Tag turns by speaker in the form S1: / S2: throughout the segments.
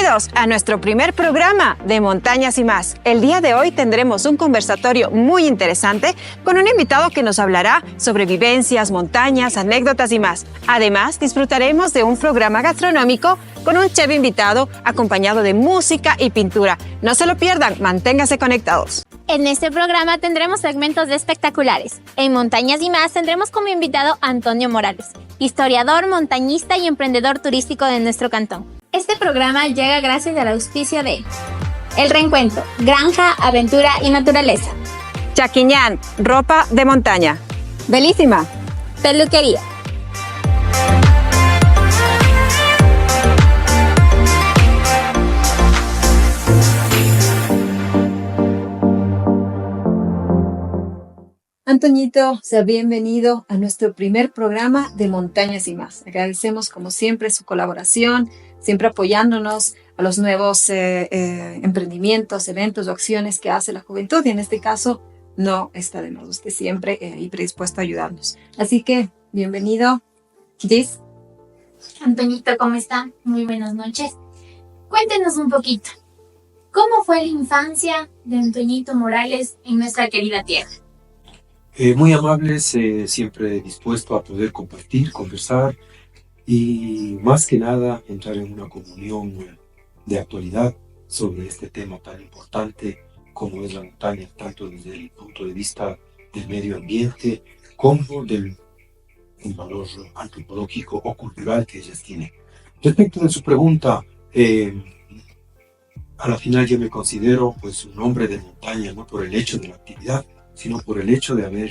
S1: Bienvenidos a nuestro primer programa de Montañas y Más. El día de hoy tendremos un conversatorio muy interesante con un invitado que nos hablará sobre vivencias, montañas, anécdotas y más. Además, disfrutaremos de un programa gastronómico con un chef invitado acompañado de música y pintura. No se lo pierdan, manténganse conectados.
S2: En este programa tendremos segmentos espectaculares. En Montañas y Más tendremos como invitado a Antonio Morales, historiador, montañista y emprendedor turístico de nuestro cantón. Este programa llega gracias al auspicio de El Reencuentro, Granja, Aventura y Naturaleza.
S1: Chaquiñán, ropa de montaña. Belísima,
S2: Peluquería.
S3: Antoñito, sea bienvenido a nuestro primer programa de Montañas y Más. Agradecemos como siempre su colaboración, siempre apoyándonos a los nuevos emprendimientos, eventos o acciones que hace la juventud, y en este caso no está de más, usted siempre ahí predispuesto a ayudarnos. Así que bienvenido, Gis.
S2: Antoñito, ¿cómo está? Muy buenas noches. Cuéntenos un poquito, ¿cómo fue la infancia de Antoñito Morales en nuestra querida tierra?
S4: Muy amables, siempre dispuesto a poder compartir, conversar y más que nada entrar en una comunión de actualidad sobre este tema tan importante como es la montaña, tanto desde el punto de vista del medio ambiente como del valor antropológico o cultural que ellas tienen. Respecto de su pregunta, a la final yo me considero pues un hombre de montaña, no por el hecho de la actividad, sino por el hecho de haber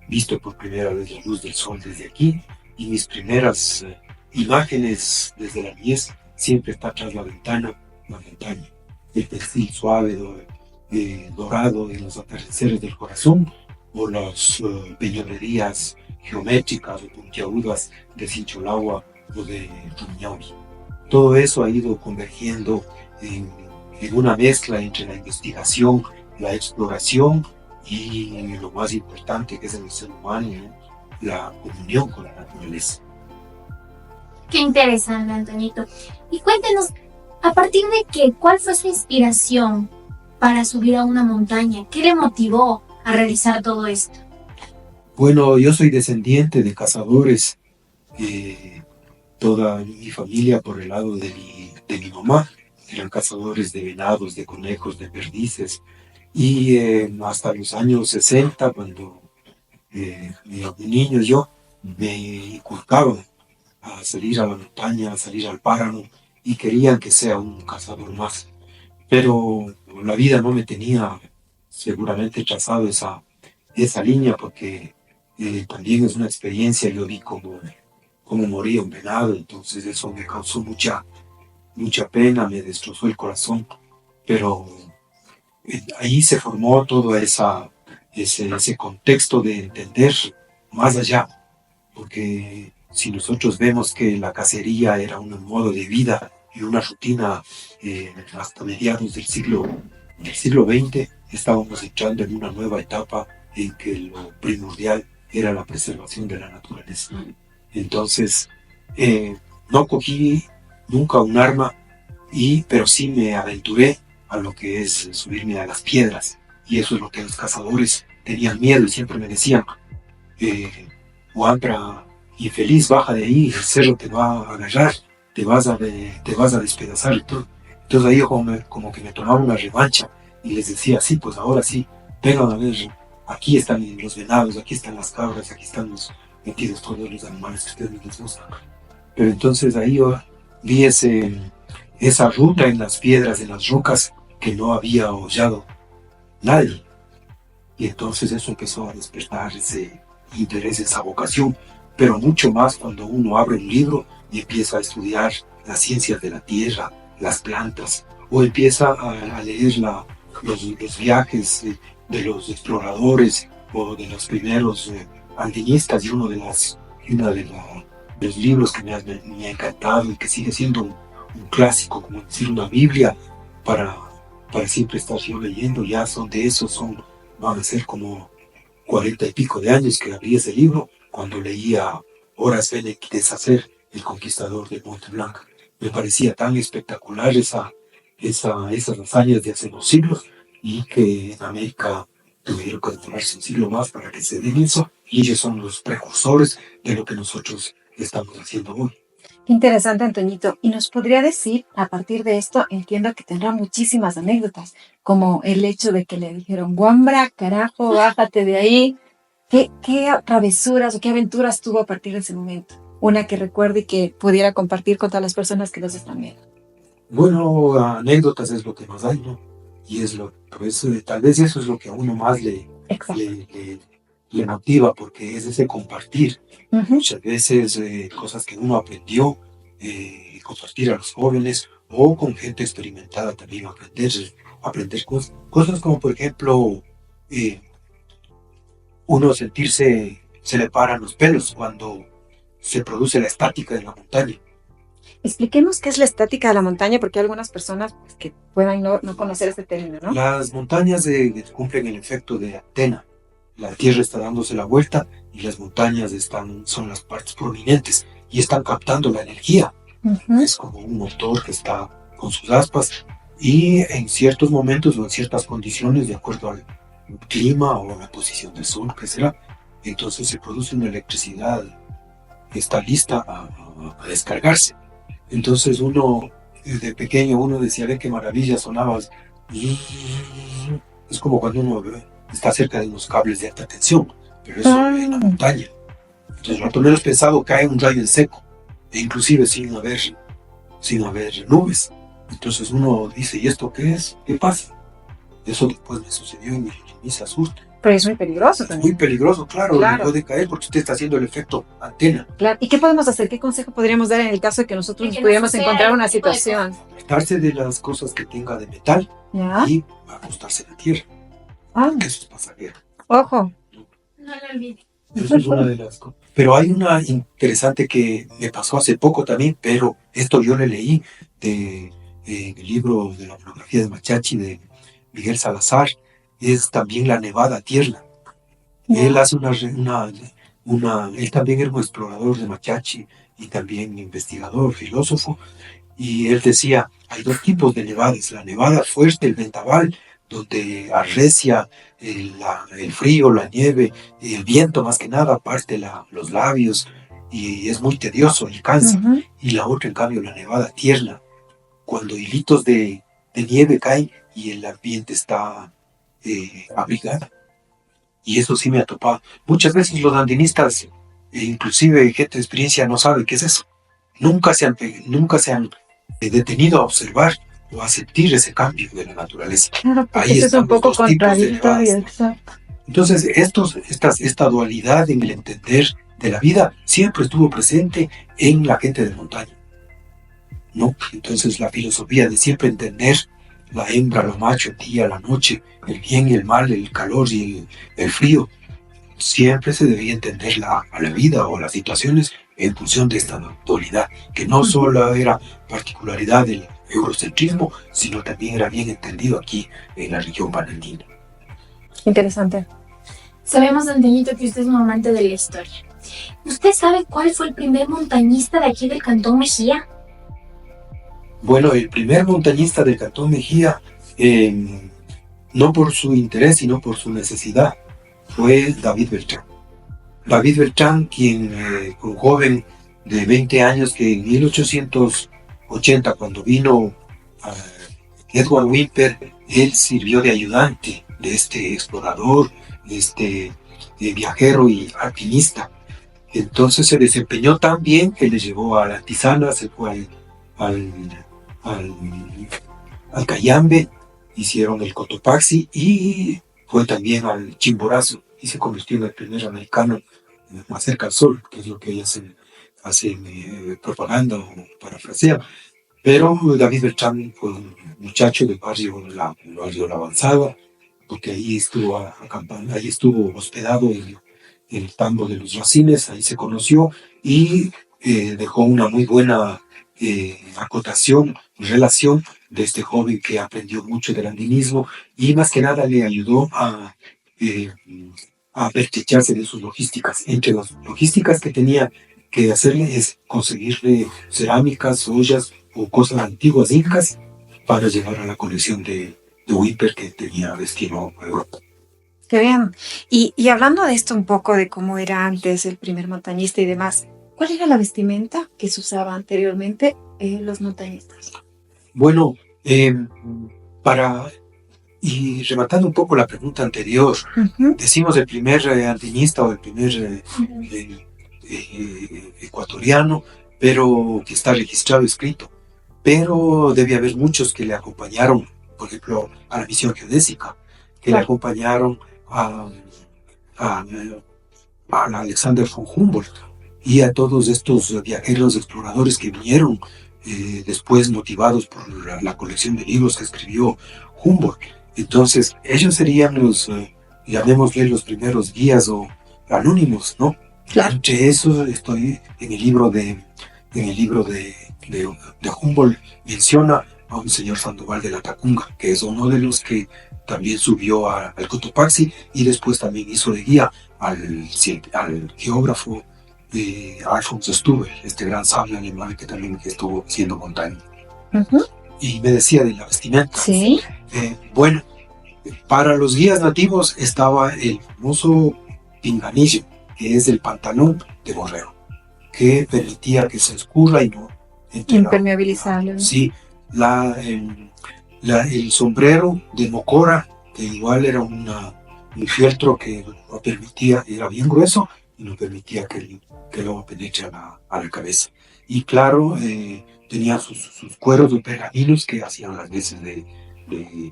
S4: visto por primera vez la luz del sol desde aquí, y mis primeras imágenes desde la niñez siempre está tras la ventana, la montaña, el textil suave, dorado en los atardeceres del corazón, o las peñonerías geométricas o puntiagudas de Sincholagua o de Rumiñahui. Todo eso ha ido convergiendo en una mezcla entre la investigación, la exploración y lo más importante que es en el ser humano, ¿no? La comunión con la naturaleza.
S2: Qué interesante, Antoñito. Y cuéntenos, ¿a partir de qué? ¿Cuál fue su inspiración para subir a una montaña? ¿Qué le motivó a realizar todo esto?
S4: Bueno, yo soy descendiente de cazadores. Toda mi familia por el lado de mi mamá eran cazadores de venados, de conejos, de perdices. Y hasta los años 60, cuando de niño yo me inculcaban a salir a la montaña, a salir al páramo, y querían que sea un cazador más. Pero la vida no me tenía seguramente trazado esa línea, porque también es una experiencia. Yo vi cómo moría un venado, entonces eso me causó mucha pena, me destrozó el corazón. Pero ahí se formó todo ese contexto de entender más allá, porque si nosotros vemos que la cacería era un modo de vida y una rutina hasta mediados del siglo XX, estábamos entrando en una nueva etapa en que lo primordial era la preservación de la naturaleza. Entonces, no cogí nunca un arma, pero sí me aventuré a lo que es subirme a las piedras, y eso es lo que los cazadores tenían miedo y siempre me decían: Huantra, infeliz, baja de ahí, el cerro te va a agarrar, te vas a despedazar y todo. Entonces ahí como que me tomaba una revancha y les decía: sí, pues ahora sí, vengan a ver, aquí están los venados, aquí están las cabras, aquí están metidos todos los animales que ustedes les gustan. Pero entonces ahí yo vi esa ruta en las piedras, en las rocas, que no había hollado nadie. Y entonces eso empezó a despertar ese interés, esa vocación, pero mucho más cuando uno abre un libro y empieza a estudiar las ciencias de la tierra, las plantas, o empieza a leer los viajes de los exploradores o de los primeros alpinistas, y uno de los libros que me ha encantado y que sigue siendo un clásico, como decir una Biblia, para siempre estar yo leyendo. Ya van a ser como 40 y pico de años que abrí ese libro, cuando leía Horace Benedict de Sacer, el conquistador de Monte Blanco. Me parecía tan espectacular esas hazañas de hace 2 siglos y que en América tuvieron que tomarse un siglo más para que se den eso y ellos son los precursores de lo que nosotros estamos haciendo hoy.
S3: Qué interesante, Antoñito. ¿Y nos podría decir, a partir de esto, entiendo que tendrá muchísimas anécdotas, como el hecho de que le dijeron, Guambra, carajo, bájate de ahí? ¿Qué travesuras o qué aventuras tuvo a partir de ese momento? Una que recuerde y que pudiera compartir con todas las personas que nos están viendo.
S4: Bueno, anécdotas es lo que nos hay, ¿no? Y es pues, tal vez eso es lo que a uno más le motiva, porque es ese compartir. Muchas veces cosas que uno aprendió, compartir a los jóvenes o con gente experimentada también, aprender cosas como, por ejemplo, uno se le paran los pelos cuando se produce la estática de la montaña.
S3: Expliquemos qué es la estática de la montaña, porque hay algunas personas pues, que puedan no conocer este término, ¿no?
S4: Las montañas cumplen el efecto de antena. La Tierra está dándose la vuelta y las montañas son las partes prominentes y están captando la energía. Es como un motor que está con sus aspas y en ciertos momentos o en ciertas condiciones, de acuerdo al clima o a la posición del sol, que será, entonces se produce una electricidad que está lista a descargarse. Entonces uno, desde pequeño, uno decía, ve qué maravilla sonaba. Es como cuando uno está cerca de unos cables de alta tensión, pero eso en la montaña. Entonces, rato menos pensado, cae un rayo en seco, e inclusive sin haber nubes. Entonces uno dice, ¿y esto qué es? ¿Qué pasa? Eso después me sucedió y me se asusta.
S3: Pero es muy peligroso también.
S4: Muy peligroso, claro. Le puede caer porque usted está haciendo el efecto antena.
S3: Claro. ¿Y qué podemos hacer? ¿Qué consejo podríamos dar en el caso de que nosotros pudiéramos encontrar una situación?
S4: Apartarse de las cosas que tenga de metal y acostarse en la tierra. Que eso es pasajero.
S3: Ojo.
S2: No lo olvide.
S4: Eso es una de las cosas. Pero hay una interesante que me pasó hace poco también, pero esto yo le leí en el libro de la monografía de Machachi de Miguel Salazar. Es también la nevada tierna. Él hace él también era un explorador de Machachi y también investigador, filósofo, y él decía, hay 2 tipos de nevadas, la nevada fuerte, el vendaval, donde arrecia el frío, la nieve, el viento más que nada, parte los labios y es muy tedioso y cansa. Y la otra, en cambio, la nevada tierna, cuando hilitos de nieve caen y el ambiente está abrigada. Y eso sí me ha topado. Muchas veces los andinistas, inclusive gente de experiencia, no sabe qué es eso. Nunca se han detenido a observar o a sentir ese cambio de la naturaleza.
S3: Claro, ahí es un poco contradictorio.
S4: Entonces, esta dualidad en el entender de la vida siempre estuvo presente en la gente de montaña, ¿no? Entonces, la filosofía de siempre entender la hembra, lo macho, el día, la noche, el bien y el mal, el calor y el frío, siempre se debía entender a la vida o las situaciones en función de esta dualidad, que no solo era particularidad del eurocentrismo, sino también era bien entendido aquí en la región panandina.
S3: Interesante.
S2: Sabemos, Antoñito, que usted es un amante de la historia. ¿Usted sabe cuál fue el primer montañista de aquí del Cantón Mejía?
S4: Bueno, el primer montañista del Cantón Mejía, no por su interés, sino por su necesidad, fue David Beltrán. David Beltrán, quien, un joven de 20 años que en 1880, cuando vino Edward Whymper, él sirvió de ayudante de este explorador, de este viajero y alpinista. Entonces se desempeñó tan bien que le llevó a la Antizana, se fue al Cayambe, hicieron el Cotopaxi y fue también al Chimborazo y se convirtió en el primer americano más cerca al sol, que es lo que ellos hacen propaganda o parafrasean. Pero David Beltrán fue un muchacho del barrio La Avanzada, porque ahí estuvo hospedado en el tambo de los Racines, ahí se conoció y dejó una muy buena relación de este joven que aprendió mucho del andinismo y más que nada le ayudó a pertrecharse de sus logísticas. Entre las logísticas que tenía que hacerle es conseguirle cerámicas, ollas o cosas antiguas incas para llegar a la colección de Whymper que tenía destino a Europa.
S3: Qué bien. Y hablando de esto un poco, de cómo era antes el primer montañista y demás, ¿cuál era la vestimenta que se usaba anteriormente los montañistas?
S4: Bueno, y rematando un poco la pregunta anterior, decimos el primer alpinista o el primer ecuatoriano, pero que está registrado, escrito. Pero debe haber muchos que le acompañaron, por ejemplo, a la misión geodésica, que le acompañaron a Alexander von Humboldt y a todos estos viajeros exploradores que vinieron después motivados por la colección de libros que escribió Humboldt. Entonces, ellos serían los, llamémosle, los primeros guías o anónimos, ¿no?
S3: Claro.
S4: Entre esos estoy en el libro de Humboldt, menciona a un señor Sandoval de la Tacunga, que es uno de los que también subió al Cotopaxi y después también hizo de guía al geógrafo Alfons Stubbe, este gran sabio alemán que también estuvo haciendo montaña. Y me decía de la vestimenta.
S3: Sí.
S4: Bueno, para los guías nativos estaba el famoso pinganillo, que es el pantalón de borrego, que permitía que se escurra y no entre
S3: impermeabilizable.
S4: Sí, el sombrero de mocora, que igual era un fieltro que no permitía, era bien grueso y no permitía que el agua penetre a la cabeza. Y claro, tenía sus cueros de pergaminos que hacían las veces de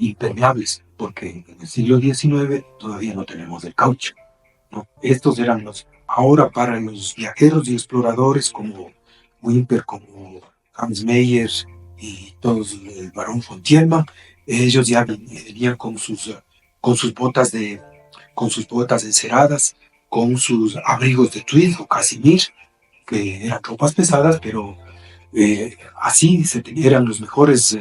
S4: impermeables, porque en el siglo XIX todavía no tenemos el caucho, ¿no? Estos eran ahora para los viajeros y exploradores como Whymper, como Hans Meyer y todos, el barón von Thielmann, ellos ya venían con sus botas enceradas, con sus abrigos de tweed o casimir, que eran ropas pesadas, pero así eran las mejores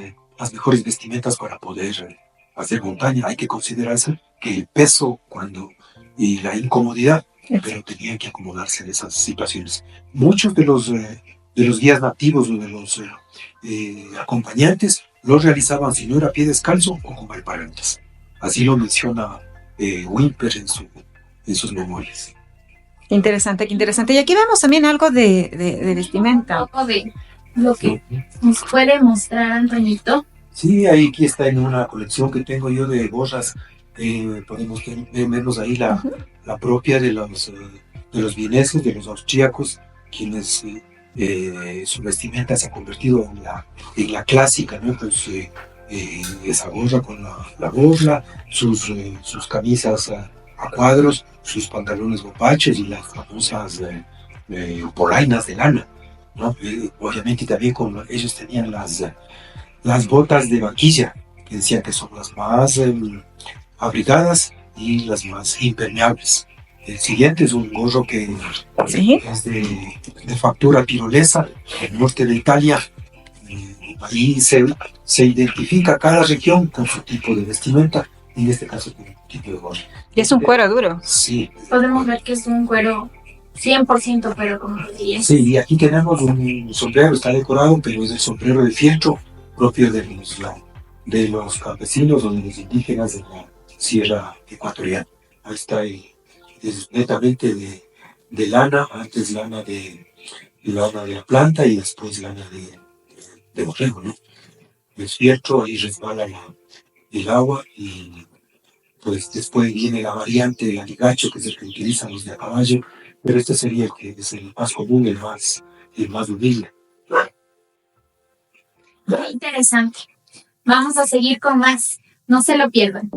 S4: vestimentas para poder hacer montaña. Hay que considerarse que el peso y la incomodidad, pero tenían que acomodarse en esas situaciones. Muchos de los guías nativos o de los acompañantes los realizaban, si no era a pie descalzo o con malparlantes. Así lo menciona Whymper en sus memorias.
S3: Qué interesante, qué interesante. Y aquí vemos también algo de vestimenta.
S2: Un poco de lo que nos puede mostrar Antoñito.
S4: Sí, aquí está en una colección que tengo yo de gorras. Podemos vernos ahí la propia de los vieneses, de los austríacos, quienes su vestimenta se ha convertido en la clásica, ¿no? Pues esa gorra con la borla, sus camisas a cuadros, sus pantalones bopaches y las famosas polainas de lana, ¿no? Obviamente también ellos tenían las botas de vaquilla, que decían que son las más abrigadas y las más impermeables. El siguiente es un gorro que es de factura tirolesa, del norte de Italia. Ahí se identifica cada región con su tipo de vestimenta, en este caso con un tipo de gorro.
S3: Y es un cuero duro.
S4: Sí.
S2: Podemos ver que es un cuero 100% pero como rodillas.
S4: Sí, y aquí tenemos un sombrero, está decorado, pero es el sombrero de fieltro propio de los campesinos o de los indígenas de la sierra ecuatoriana. Ahí está, es netamente de lana, antes lana de la planta y después lana de borrego, ¿no? Es fieltro, ahí resbala el agua y pues después viene la variante del aligacho, que es el que utilizan los de a caballo, pero este sería el que es el más común, el más humilde.
S2: Muy interesante. Vamos a seguir con más. No se lo pierdan.